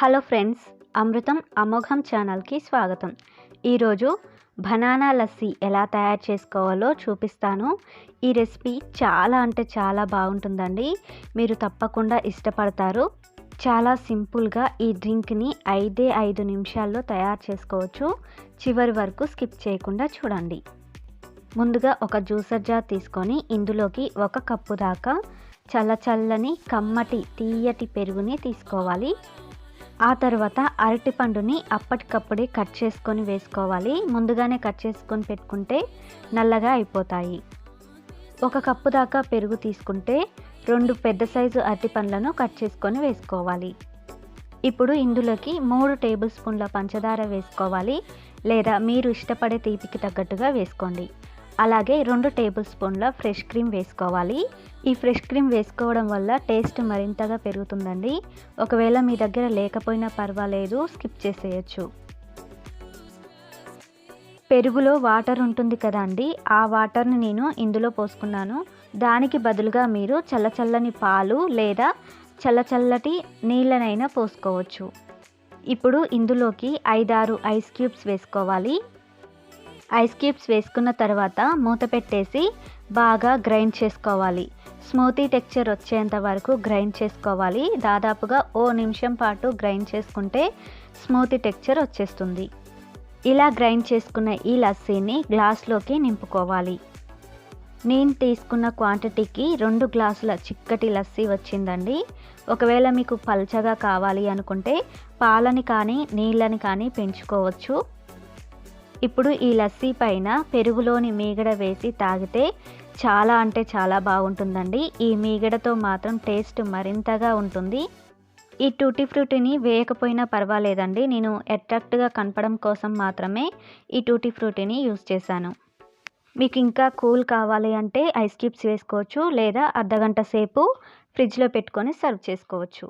Hello friends, అమృతం అమోఘం ఛానల్కి స్వాగతం. ఈరోజు బనానా లస్సీ ఎలా తయారు చేసుకోవాలో చూపిస్తాను. ఈ రెసిపీ చాలా అంటే చాలా బాగుంటుందండి. మీరు తప్పకుండా ఇష్టపడతారు. చాలా సింపుల్గా ఈ డ్రింక్ని 5 నిమిషాల్లో తయారు చేసుకోవచ్చు. చివరి వరకు స్కిప్ చేయకుండా చూడండి. ముందుగా ఒక జ్యూసర్ జార్ తీసుకొని ఇందులోకి 1 కప్పు దాకా చల్లని కమ్మటి తీయటి పెరుగుని తీసుకోవాలి. ఆ తర్వాత అరటిపండుని అప్పటికప్పుడే కట్ చేసుకొని వేసుకోవాలి. ముందుగానే కట్ చేసుకొని పెట్టుకుంటే నల్లగా అయిపోతాయి. 1 కప్పు దాకా పెరుగు తీసుకుంటే 2 పెద్ద సైజు అరటిపండ్లను కట్ చేసుకొని వేసుకోవాలి. ఇప్పుడు ఇందులోకి 3 టేబుల్ స్పూన్ల పంచదార వేసుకోవాలి, లేదా మీరు ఇష్టపడే తీపికి తగ్గట్టుగా వేసుకోండి. అలాగే 2 టేబుల్ స్పూన్ల ఫ్రెష్ క్రీమ్ వేసుకోవాలి. ఈ ఫ్రెష్ క్రీమ్ వేసుకోవడం వల్ల టేస్ట్ మరింతగా పెరుగుతుందండి. ఒకవేళ మీ దగ్గర లేకపోయినా పర్వాలేదు, స్కిప్ చేసేయచ్చు. పెరుగులో వాటర్ ఉంటుంది కదండి, ఆ వాటర్ని నేను ఇందులో పోసుకున్నాను. దానికి బదులుగా మీరు చల్లని పాలు లేదా చల్లటి నీళ్ళనైనా పోసుకోవచ్చు. ఇప్పుడు ఇందులోకి 5-6 ఐస్ క్యూబ్స్ వేసుకోవాలి. ఐస్ క్యూబ్స్ వేసుకున్న తర్వాత మూత పెట్టేసి బాగా గ్రైండ్ చేసుకోవాలి. స్మూతీ టెక్స్చర్ వచ్చేంత వరకు గ్రైండ్ చేసుకోవాలి. దాదాపుగా 1 నిమిషం పాటు గ్రైండ్ చేసుకుంటే స్మూతీ టెక్స్చర్ వచ్చేస్తుంది. ఇలా గ్రైండ్ చేసుకున్న ఈ లస్సీని గ్లాస్లోకి నింపుకోవాలి. నేను తీసుకున్న క్వాంటిటీకి 2 గ్లాసుల చిక్కటి లస్సీ వచ్చిందండి. ఒకవేళ మీకు పల్చగా కావాలి అనుకుంటే పాలని కానీ నీళ్ళని కానీ పెంచుకోవచ్చు. ఇప్పుడు ఈ లస్సీ పైన పెరుగులోని మీగడ వేసి తాగితే చాలా అంటే చాలా బాగుంటుందండి. ఈ మీగడతో మాత్రం టేస్ట్ మరింతగా ఉంటుంది. ఈ టూటీ ఫ్రూటీని వేయకపోయినా పర్వాలేదండి. నేను అట్రాక్ట్గా కనపడం కోసం మాత్రమే ఈ టూటీ ఫ్రూటీని యూస్ చేశాను. మీకు ఇంకా కూల్ కావాలి అంటే ఐస్ క్యూబ్స్ వేసుకోవచ్చు, లేదా అర్ధగంట సేపు ఫ్రిడ్జ్లో పెట్టుకొని సర్వ్ చేసుకోవచ్చు.